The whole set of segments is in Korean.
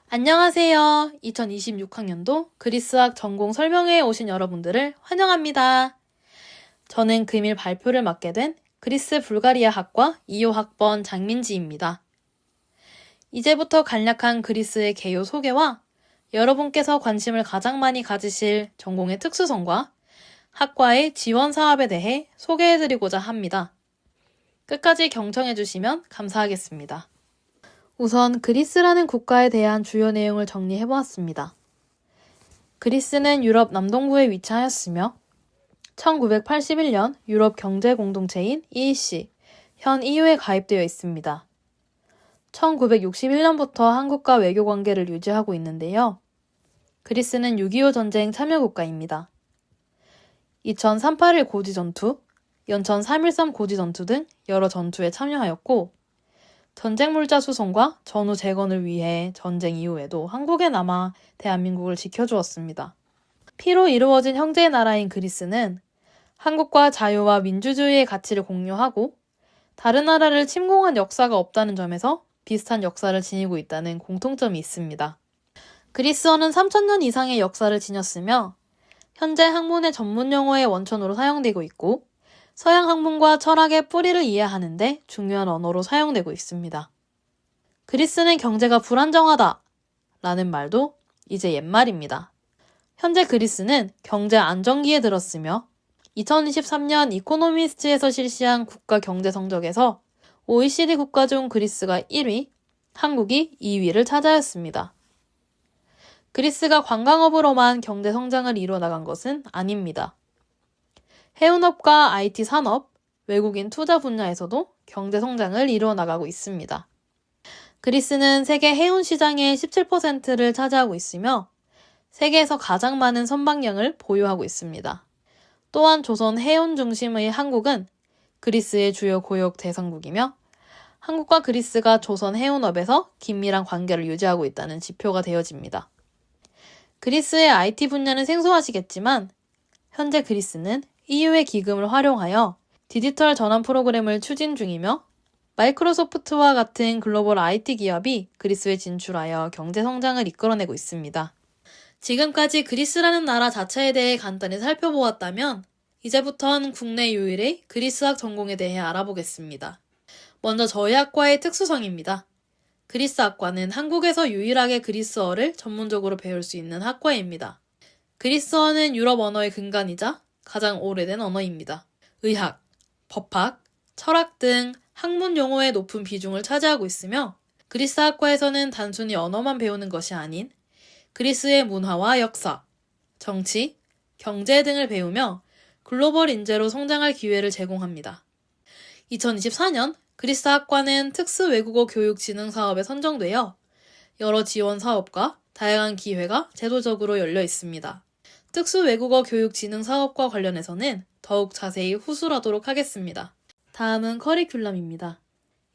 안녕하세요. 2026학년도 그리스학 전공 설명회에 오신 여러분들을 환영합니다. 저는 금일 발표를 맡게 된 그리스 불가리아 학과 2호 학번 장민지입니다. 이제부터 간략한 그리스의 개요 소개와 여러분께서 관심을 가장 많이 가지실 전공의 특수성과 학과의 지원 사업에 대해 소개해드리고자 합니다. 끝까지 경청해주시면 감사하겠습니다. 우선 그리스라는 국가에 대한 주요 내용을 정리해보았습니다. 그리스는 유럽 남동부에 위치하였으며 1981년 유럽 경제공동체인 EEC, 현 EU에 가입되어 있습니다. 1961년부터 한국과 외교관계를 유지하고 있는데요. 그리스는 6.25 전쟁 참여국가입니다. 2038 고지전투, 연천 3.13 고지전투 등 여러 전투에 참여하였고 전쟁 물자 수송과 전후 재건을 위해 전쟁 이후에도 한국에 남아 대한민국을 지켜주었습니다. 피로 이루어진 형제의 나라인 그리스는 한국과 자유와 민주주의의 가치를 공유하고 다른 나라를 침공한 역사가 없다는 점에서 비슷한 역사를 지니고 있다는 공통점이 있습니다. 그리스어는 3,000년 이상의 역사를 지녔으며 현재 학문의 전문 용어의 원천으로 사용되고 있고 서양 학문과 철학의 뿌리를 이해하는 데 중요한 언어로 사용되고 있습니다. 그리스는 경제가 불안정하다 라는 말도 이제 옛말입니다. 현재 그리스는 경제 안정기에 들었으며 2023년 이코노미스트에서 실시한 국가 경제 성적에서 OECD 국가 중 그리스가 1위, 한국이 2위를 차지하였습니다. 그리스가 관광업으로만 경제 성장을 이뤄나간 것은 아닙니다. 해운업과 IT 산업, 외국인 투자 분야에서도 경제 성장을 이루어나가고 있습니다. 그리스는 세계 해운 시장의 17%를 차지하고 있으며 세계에서 가장 많은 선박량을 보유하고 있습니다. 또한 조선 해운 중심의 한국은 그리스의 주요 고역 대상국이며 한국과 그리스가 조선 해운업에서 긴밀한 관계를 유지하고 있다는 지표가 되어집니다. 그리스의 IT 분야는 생소하시겠지만 현재 그리스는 EU의 기금을 활용하여 디지털 전환 프로그램을 추진 중이며 마이크로소프트와 같은 글로벌 IT 기업이 그리스에 진출하여 경제 성장을 이끌어내고 있습니다. 지금까지 그리스라는 나라 자체에 대해 간단히 살펴보았다면 이제부터는 국내 유일의 그리스학 전공에 대해 알아보겠습니다. 먼저 저희 학과의 특수성입니다. 그리스학과는 한국에서 유일하게 그리스어를 전문적으로 배울 수 있는 학과입니다. 그리스어는 유럽 언어의 근간이자 가장 오래된 언어입니다. 의학, 법학, 철학 등 학문 용어의 높은 비중을 차지하고 있으며 그리스 학과에서는 단순히 언어만 배우는 것이 아닌 그리스의 문화와 역사, 정치, 경제 등을 배우며 글로벌 인재로 성장할 기회를 제공합니다. 2024년 그리스 학과는 특수 외국어 교육 진흥 사업에 선정되어 여러 지원 사업과 다양한 기회가 제도적으로 열려 있습니다. 특수 외국어 교육 진흥 사업과 관련해서는 더욱 자세히 후술하도록 하겠습니다. 다음은 커리큘럼입니다.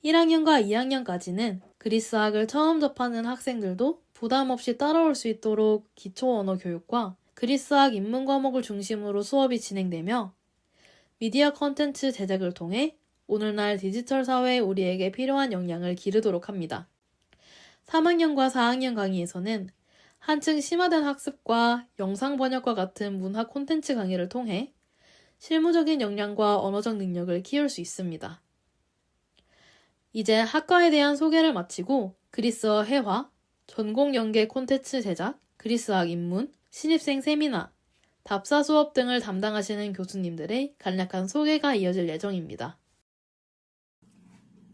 1학년과 2학년까지는 그리스학을 처음 접하는 학생들도 부담 없이 따라올 수 있도록 기초 언어 교육과 그리스학 인문 과목을 중심으로 수업이 진행되며 미디어 콘텐츠 제작을 통해 오늘날 디지털 사회에 우리에게 필요한 역량을 기르도록 합니다. 3학년과 4학년 강의에서는 한층 심화된 학습과 영상 번역과 같은 문화 콘텐츠 강의를 통해 실무적인 역량과 언어적 능력을 키울 수 있습니다. 이제 학과에 대한 소개를 마치고 그리스어 회화, 전공 연계 콘텐츠 제작, 그리스학 입문, 신입생 세미나, 답사 수업 등을 담당하시는 교수님들의 간략한 소개가 이어질 예정입니다.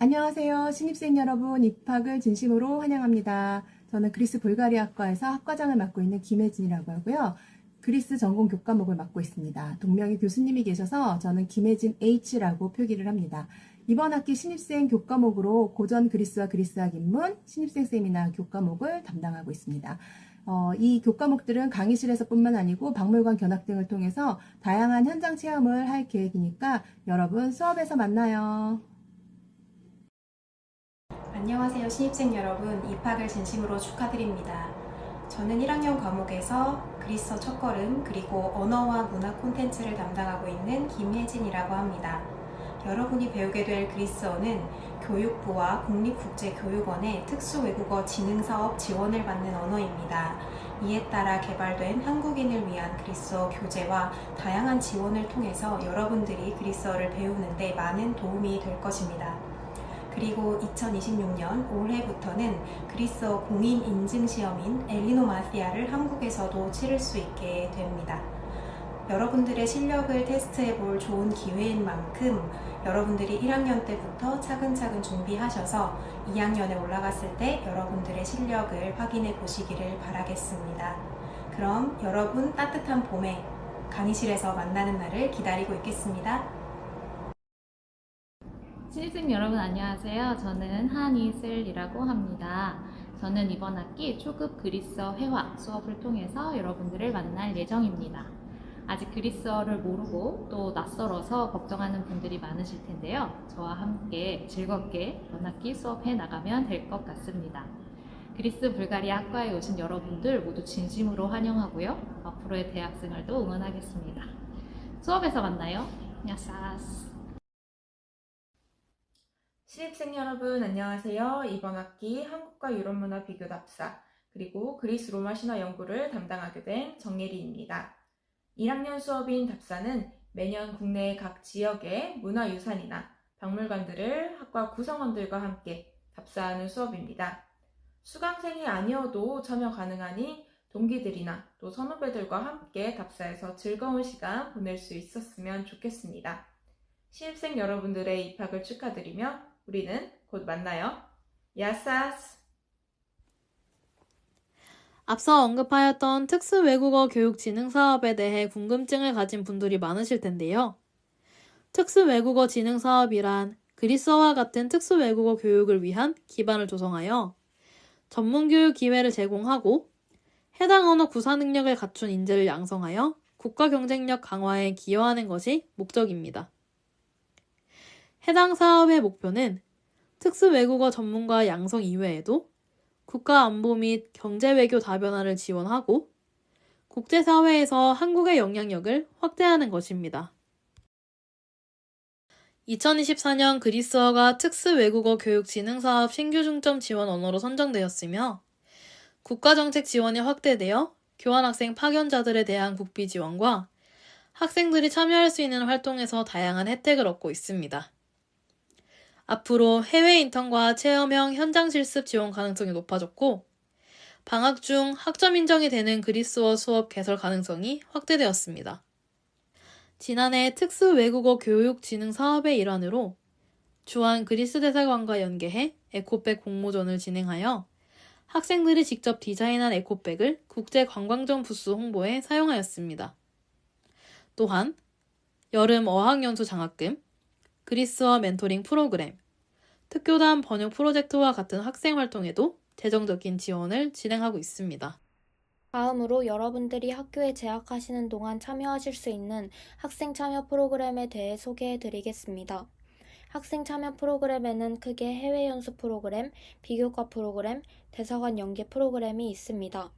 안녕하세요. 신입생 여러분, 입학을 진심으로 환영합니다. 저는 그리스 불가리아 학과에서 학과장을 맡고 있는 김혜진이라고 하고요. 그리스 전공 교과목을 맡고 있습니다. 동명의 교수님이 계셔서 저는 김혜진 H라고 표기를 합니다. 이번 학기 신입생 교과목으로 고전 그리스와 그리스학 입문, 신입생 세미나 교과목을 담당하고 있습니다. 이 교과목들은 강의실에서 뿐만 아니고 박물관 견학 등을 통해서 다양한 현장 체험을 할 계획이니까 여러분 수업에서 만나요. 안녕하세요 신입생 여러분, 입학을 진심으로 축하드립니다. 저는 1학년 과목에서 그리스어 첫걸음 그리고 언어와 문화 콘텐츠를 담당하고 있는 김혜진이라고 합니다. 여러분이 배우게 될 그리스어는 교육부와 국립국제교육원의 특수외국어 진흥사업 지원을 받는 언어입니다. 이에 따라 개발된 한국인을 위한 그리스어 교재와 다양한 지원을 통해서 여러분들이 그리스어를 배우는데 많은 도움이 될 것입니다. 그리고 2026년 올해부터는 그리스어 공인 인증 시험인 엘리노마티아를 한국에서도 치를 수 있게 됩니다. 여러분들의 실력을 테스트해 볼 좋은 기회인 만큼 여러분들이 1학년 때부터 차근차근 준비하셔서 2학년에 올라갔을 때 여러분들의 실력을 확인해 보시기를 바라겠습니다. 그럼 여러분 따뜻한 봄에 강의실에서 만나는 날을 기다리고 있겠습니다. 신입생 여러분 안녕하세요. 저는 한이슬이라고 합니다. 저는 이번 학기 초급 그리스어 회화 수업을 통해서 여러분들을 만날 예정입니다. 아직 그리스어를 모르고 또 낯설어서 걱정하는 분들이 많으실 텐데요. 저와 함께 즐겁게 이번 학기 수업해 나가면 될 것 같습니다. 그리스 불가리아 학과에 오신 여러분들 모두 진심으로 환영하고요. 앞으로의 대학 생활도 응원하겠습니다. 수업에서 만나요. 야사스. 신입생 여러분 안녕하세요. 이번 학기 한국과 유럽문화 비교 답사 그리고 그리스 로마 신화 연구를 담당하게 된 정예리입니다. 1학년 수업인 답사는 매년 국내 각 지역의 문화유산이나 박물관들을 학과 구성원들과 함께 답사하는 수업입니다. 수강생이 아니어도 참여 가능하니 동기들이나 또 선후배들과 함께 답사해서 즐거운 시간 보낼 수 있었으면 좋겠습니다. 신입생 여러분들의 입학을 축하드리며 우리는 곧 만나요. 야사스! 앞서 언급하였던 특수외국어 교육 진흥 사업에 대해 궁금증을 가진 분들이 많으실 텐데요. 특수외국어 진흥 사업이란 그리스어와 같은 특수외국어 교육을 위한 기반을 조성하여 전문교육 기회를 제공하고 해당 언어 구사 능력을 갖춘 인재를 양성하여 국가 경쟁력 강화에 기여하는 것이 목적입니다. 해당 사업의 목표는 특수외국어 전문가 양성 이외에도 국가안보 및 경제외교 다변화를 지원하고 국제사회에서 한국의 영향력을 확대하는 것입니다. 2024년 그리스어가 특수외국어 교육진흥사업 신규 중점 지원 언어로 선정되었으며 국가정책 지원이 확대되어 교환학생 파견자들에 대한 국비 지원과 학생들이 참여할 수 있는 활동에서 다양한 혜택을 얻고 있습니다. 앞으로 해외 인턴과 체험형 현장 실습 지원 가능성이 높아졌고 방학 중 학점 인정이 되는 그리스어 수업 개설 가능성이 확대되었습니다. 지난해 특수외국어 교육 진흥 사업의 일환으로 주한 그리스 대사관과 연계해 에코백 공모전을 진행하여 학생들이 직접 디자인한 에코백을 국제관광점 부스 홍보에 사용하였습니다. 또한 여름 어학연수 장학금, 그리스어 멘토링 프로그램, 특교단 번역 프로젝트와 같은 학생 활동에도 재정적인 지원을 진행하고 있습니다. 다음으로 여러분들이 학교에 재학하시는 동안 참여하실 수 있는 학생 참여 프로그램에 대해 소개해 드리겠습니다. 학생 참여 프로그램에는 크게 해외 연수 프로그램, 비교과 프로그램, 대사관 연계 프로그램이 있습니다.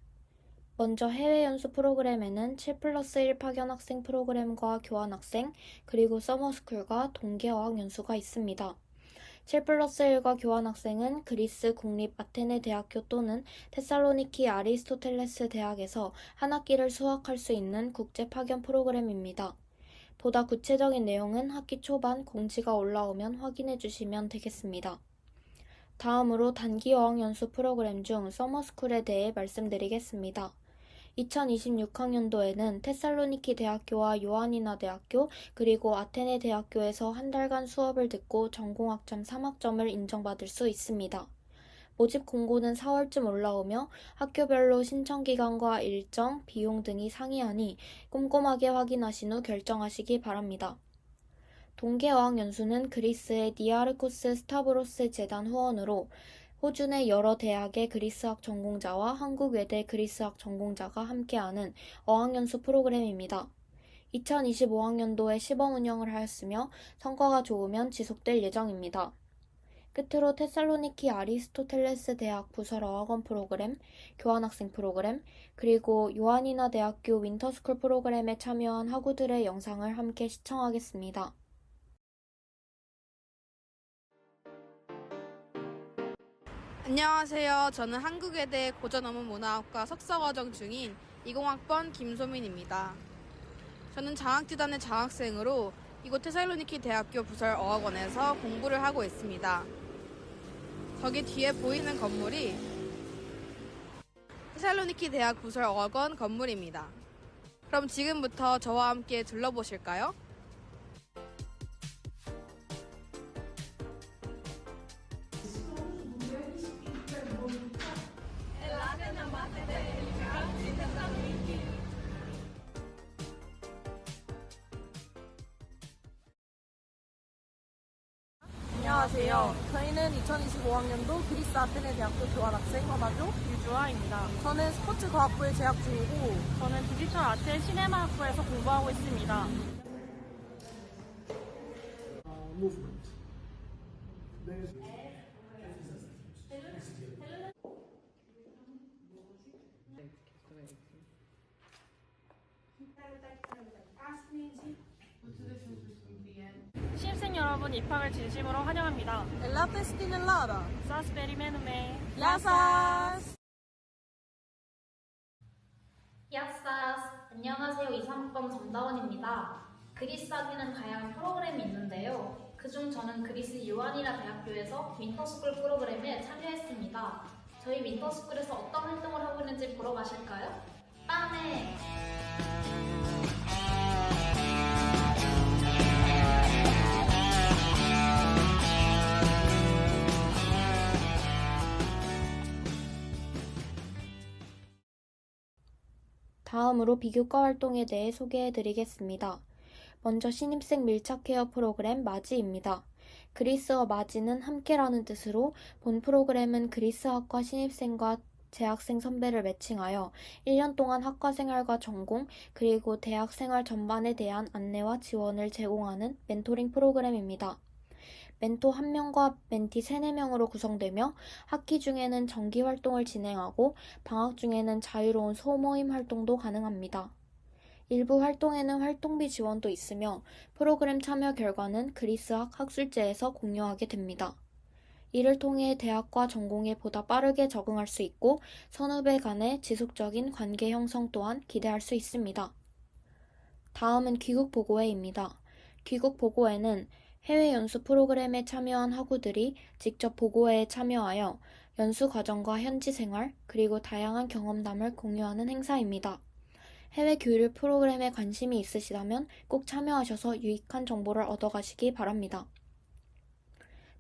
먼저 해외 연수 프로그램에는 7+1 파견 학생 프로그램과 교환 학생, 그리고 서머스쿨과 동계 어학 연수가 있습니다. 7+1과 교환 학생은 그리스 국립 아테네 대학교 또는 테살로니키 아리스토텔레스 대학에서 한 학기를 수학할 수 있는 국제 파견 프로그램입니다. 보다 구체적인 내용은 학기 초반 공지가 올라오면 확인해 주시면 되겠습니다. 다음으로 단기 어학연수 프로그램 중 서머스쿨에 대해 말씀드리겠습니다. 2026학년도에는 테살로니키 대학교와 요하니나 대학교 그리고 아테네 대학교에서 한 달간 수업을 듣고 전공학점 3학점을 인정받을 수 있습니다. 모집 공고는 4월쯤 올라오며 학교별로 신청 기간과 일정, 비용 등이 상이하니 꼼꼼하게 확인하신 후 결정하시기 바랍니다. 동계 어학연수는 그리스의 니아르코스 스타브로스 재단 후원으로 호주 내 여러 대학의 그리스학 전공자와 한국 외대 그리스학 전공자가 함께하는 어학연수 프로그램입니다. 2025학년도에 시범 운영을 하였으며 성과가 좋으면 지속될 예정입니다. 끝으로 테살로니키 아리스토텔레스 대학 부설 어학원 프로그램, 교환학생 프로그램, 그리고 요하니나 대학교 윈터스쿨 프로그램에 참여한 학우들의 영상을 함께 시청하겠습니다. 안녕하세요. 저는 한국외대 고전어문문화학과 석사과정 중인 20학번 김소민입니다. 저는 장학재단의 장학생으로 이곳 테살로니키 대학교 부설어학원에서 공부를 하고 있습니다. 저기 뒤에 보이는 건물이 테살로니키 대학 부설어학원 건물입니다. 그럼 지금부터 저와 함께 둘러보실까요? 안녕하세요. 저희는 2025학년도 그리스 아테네 대학교 교환학생 허나조 유주아입니다. 저는 스포츠 과학부에 재학 중이고 저는 디지털 아트 시네마학부에서 공부하고 있습니다. 신입생 여러분 입학을 진심으로 환영합니다. 엘라 테스티넬라다. 사스페리메누메 야사스. 야사스! 안녕하세요. 23학번 정다원입니다. 그리스 학에는 다양한 프로그램이 있는데요. 그중 저는 그리스 요아니나 대학교에서 윈터스쿨 프로그램에 참여했습니다. 저희 윈터스쿨에서 어떤 활동을 하고 있는지 보러 가실까요? 빠네! 다음으로 비교과 활동에 대해 소개해드리겠습니다. 먼저 신입생 밀착 케어 프로그램 마지입니다. 그리스어 마지는 함께라는 뜻으로 본 프로그램은 그리스 학과 신입생과 재학생 선배를 매칭하여 1년 동안 학과 생활과 전공, 그리고 대학 생활 전반에 대한 안내와 지원을 제공하는 멘토링 프로그램입니다. 멘토 1명과 멘티 3, 4명으로 구성되며 학기 중에는 정기 활동을 진행하고 방학 중에는 자유로운 소모임 활동도 가능합니다. 일부 활동에는 활동비 지원도 있으며 프로그램 참여 결과는 그리스학 학술제에서 공유하게 됩니다. 이를 통해 대학과 전공에 보다 빠르게 적응할 수 있고 선후배 간의 지속적인 관계 형성 또한 기대할 수 있습니다. 다음은 귀국보고회입니다. 귀국보고회는 해외 연수 프로그램에 참여한 학우들이 직접 보고회에 참여하여 연수 과정과 현지 생활, 그리고 다양한 경험담을 공유하는 행사입니다. 해외 교류 프로그램에 관심이 있으시다면 꼭 참여하셔서 유익한 정보를 얻어가시기 바랍니다.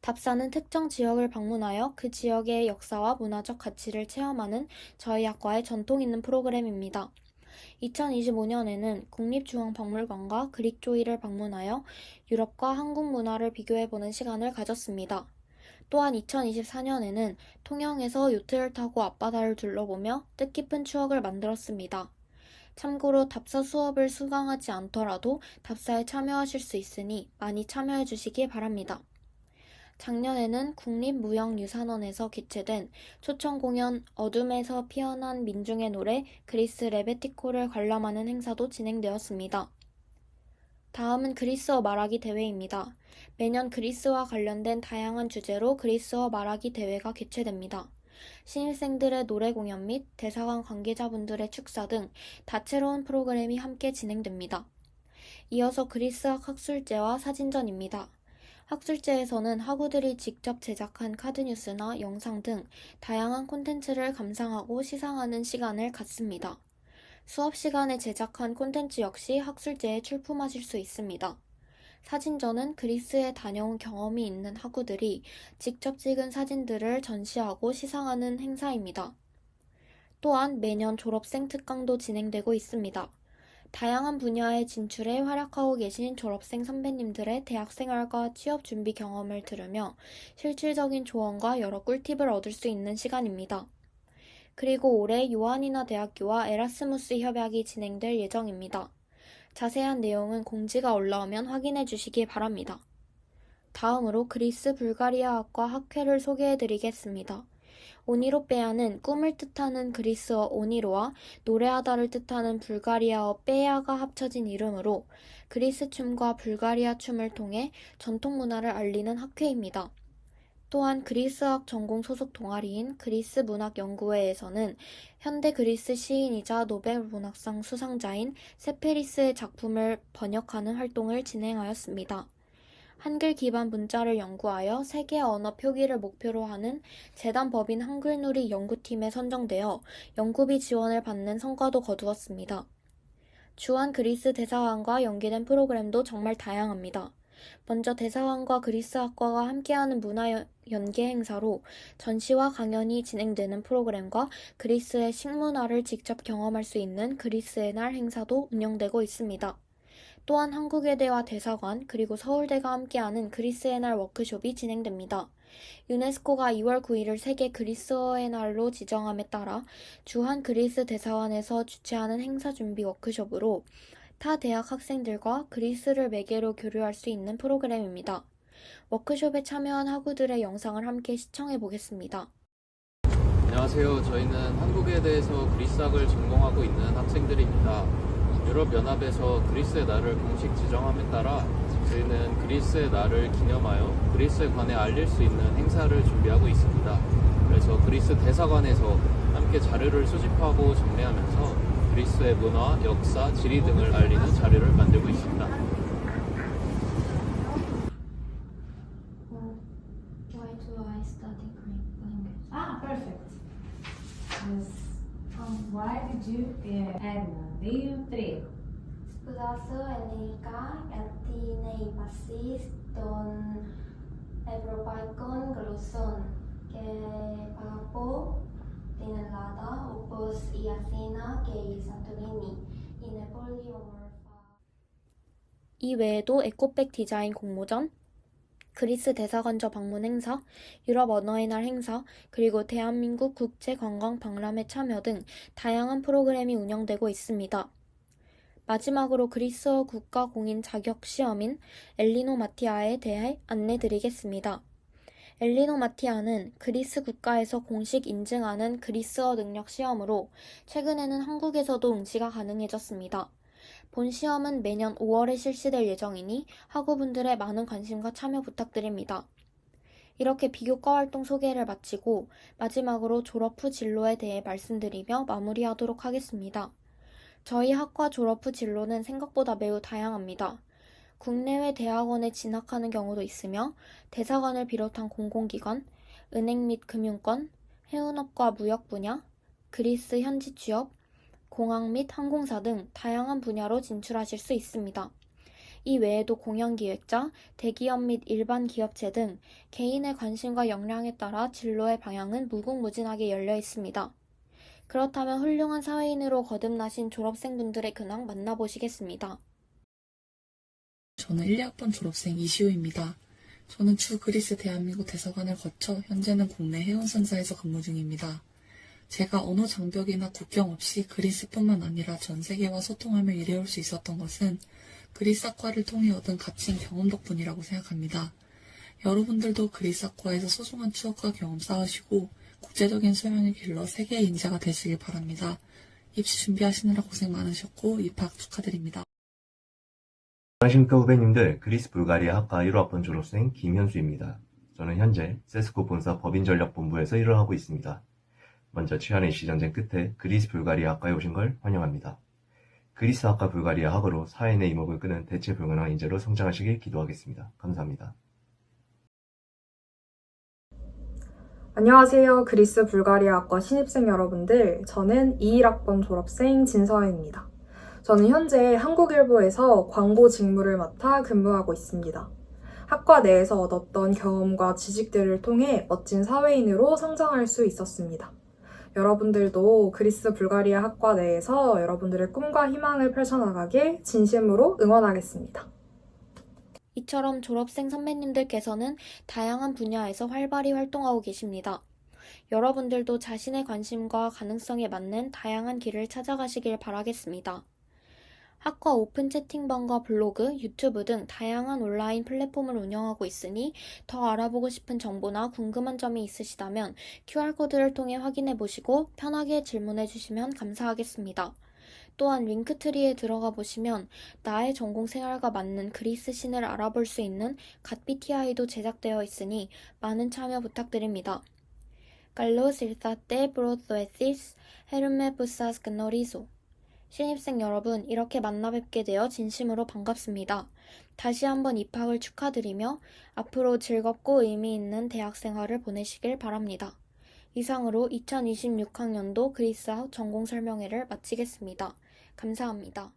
답사는 특정 지역을 방문하여 그 지역의 역사와 문화적 가치를 체험하는 저희 학과의 전통 있는 프로그램입니다. 2025년에는 국립중앙박물관과 그릭조이를 방문하여 유럽과 한국 문화를 비교해보는 시간을 가졌습니다. 또한 2024년에는 통영에서 요트를 타고 앞바다를 둘러보며 뜻깊은 추억을 만들었습니다. 참고로 답사 수업을 수강하지 않더라도 답사에 참여하실 수 있으니 많이 참여해 주시기 바랍니다. 작년에는 국립무형유산원에서 개최된 초청공연 어둠에서 피어난 민중의 노래 그리스 레베티코를 관람하는 행사도 진행되었습니다. 다음은 그리스어 말하기 대회입니다. 매년 그리스와 관련된 다양한 주제로 그리스어 말하기 대회가 개최됩니다. 신입생들의 노래 공연 및 대사관 관계자분들의 축사 등 다채로운 프로그램이 함께 진행됩니다. 이어서 그리스학 학술제와 사진전입니다. 학술제에서는 학우들이 직접 제작한 카드뉴스나 영상 등 다양한 콘텐츠를 감상하고 시상하는 시간을 갖습니다. 수업 시간에 제작한 콘텐츠 역시 학술제에 출품하실 수 있습니다. 사진전은 그리스에 다녀온 경험이 있는 학우들이 직접 찍은 사진들을 전시하고 시상하는 행사입니다. 또한 매년 졸업생 특강도 진행되고 있습니다. 다양한 분야에 진출해 활약하고 계신 졸업생 선배님들의 대학생활과 취업 준비 경험을 들으며 실질적인 조언과 여러 꿀팁을 얻을 수 있는 시간입니다. 그리고 올해 요하니나 대학교와 에라스무스 협약이 진행될 예정입니다. 자세한 내용은 공지가 올라오면 확인해 주시기 바랍니다. 다음으로 그리스 불가리아학과 학회를 소개해 드리겠습니다. 오니로페아는 꿈을 뜻하는 그리스어 오니로와 노래하다를 뜻하는 불가리아어 빼야가 합쳐진 이름으로 그리스 춤과 불가리아 춤을 통해 전통 문화를 알리는 학회입니다. 또한 그리스학 전공 소속 동아리인 그리스 문학연구회에서는 현대 그리스 시인이자 노벨 문학상 수상자인 세페리스의 작품을 번역하는 활동을 진행하였습니다. 한글 기반 문자를 연구하여 세계 언어 표기를 목표로 하는 재단 법인 한글누리 연구팀에 선정되어 연구비 지원을 받는 성과도 거두었습니다. 주한 그리스 대사관과 연계된 프로그램도 정말 다양합니다. 먼저 대사관과 그리스학과가 함께하는 문화 연계 행사로 전시와 강연이 진행되는 프로그램과 그리스의 식문화를 직접 경험할 수 있는 그리스의 날 행사도 운영되고 있습니다. 또한 한국외대와 대사관 그리고 서울대가 함께하는 그리스의 날 워크숍이 진행됩니다. 유네스코가 2월 9일을 세계 그리스어의 날로 지정함에 따라 주한 그리스 대사관에서 주최하는 행사 준비 워크숍으로 타 대학 학생들과 그리스를 매개로 교류할 수 있는 프로그램입니다. 워크숍에 참여한 학우들의 영상을 함께 시청해 보겠습니다. 안녕하세요. 저희는 한국에 대해서 그리스학을 전공하고 있는 학생들입니다. 유럽연합에서 그리스의 날을 공식 지정함에 따라 저희는 그리스의 날을 기념하여 그리스에 관해 알릴 수 있는 행사를 준비하고 있습니다. 그래서 그리스 대사관에서 함께 자료를 수집하고 정리하면서 그리스의 문화, 역사, 지리 등을 알리는 자료를 만들고 있습니다. Why do I study Greek language? Perfect. Why did you Edna? Trio. Σπουδάζω ελληνικά γιατί είναι η βάση των ευρωπαϊκών γλωσσών και αγαπώ την Ελλάδα όπως η Αθήνα και η Σαντορίνη. Είναι πολύ όμορφα. 이 외에도 에코백 디자인 공모전, 그리스 대사관저 방문 행사, 유럽 언어의 날 행사, 그리고 대한민국 국제관광박람회 참여 등 다양한 프로그램이 운영되고 있습니다. 마지막으로 그리스어 국가공인 자격 시험인 엘리노 마티아에 대해 안내드리겠습니다. 엘리노 마티아는 그리스 국가에서 공식 인증하는 그리스어 능력 시험으로 최근에는 한국에서도 응시가 가능해졌습니다. 본 시험은 매년 5월에 실시될 예정이니 학우분들의 많은 관심과 참여 부탁드립니다. 이렇게 비교과 활동 소개를 마치고 마지막으로 졸업 후 진로에 대해 말씀드리며 마무리하도록 하겠습니다. 저희 학과 졸업 후 진로는 생각보다 매우 다양합니다. 국내외 대학원에 진학하는 경우도 있으며 대사관을 비롯한 공공기관, 은행 및 금융권, 해운업과 무역 분야, 그리스 현지 취업, 공항 및 항공사 등 다양한 분야로 진출하실 수 있습니다. 이 외에도 공연기획자, 대기업 및 일반 기업체 등 개인의 관심과 역량에 따라 진로의 방향은 무궁무진하게 열려 있습니다. 그렇다면 훌륭한 사회인으로 거듭나신 졸업생분들의 근황 만나보시겠습니다. 저는 1, 2학번 졸업생 이시우입니다. 저는 주 그리스 대한민국 대사관을 거쳐 현재는 국내 해운선사에서 근무 중입니다. 제가 언어 장벽이나 국경 없이 그리스뿐만 아니라 전 세계와 소통하며 일해올 수 있었던 것은 그리스학과를 통해 얻은 값진 경험 덕분이라고 생각합니다. 여러분들도 그리스학과에서 소중한 추억과 경험 쌓으시고 국제적인 소양을 길러 세계의 인재가 되시길 바랍니다. 입시 준비하시느라 고생 많으셨고 입학 축하드립니다. 안녕하십니까 후배님들, 그리스 불가리아 학과 1호학번 졸업생 김현수입니다. 저는 현재 세스코 본사 법인전략본부에서 일을 하고 있습니다. 먼저 치안의 시전쟁 끝에 그리스 불가리아 학과에 오신 걸 환영합니다. 그리스 학과 불가리아 학으로 사회인의 이목을 끄는 대체 불가능한 인재로 성장하시길 기도하겠습니다. 감사합니다. 안녕하세요. 그리스 불가리아 학과 신입생 여러분들. 저는 21학번 졸업생 진서연입니다. 저는 현재 한국일보에서 광고 직무를 맡아 근무하고 있습니다. 학과 내에서 얻었던 경험과 지식들을 통해 멋진 사회인으로 성장할 수 있었습니다. 여러분들도 그리스 불가리아 학과 내에서 여러분들의 꿈과 희망을 펼쳐나가길 진심으로 응원하겠습니다. 이처럼 졸업생 선배님들께서는 다양한 분야에서 활발히 활동하고 계십니다. 여러분들도 자신의 관심과 가능성에 맞는 다양한 길을 찾아가시길 바라겠습니다. 학과 오픈 채팅방과 블로그, 유튜브 등 다양한 온라인 플랫폼을 운영하고 있으니 더 알아보고 싶은 정보나 궁금한 점이 있으시다면 QR코드를 통해 확인해 보시고 편하게 질문해 주시면 감사하겠습니다. 또한 링크트리에 들어가 보시면 나의 전공 생활과 맞는 그리스 신을 알아볼 수 있는 갓BTI도 제작되어 있으니 많은 참여 부탁드립니다. Καλώς ήρθατε 프로토에시스 헤르메 부사스 그노리소. 신입생 여러분, 이렇게 만나 뵙게 되어 진심으로 반갑습니다. 다시 한번 입학을 축하드리며 앞으로 즐겁고 의미 있는 대학 생활을 보내시길 바랍니다. 이상으로 2026학년도 그리스어 전공 설명회를 마치겠습니다. 감사합니다.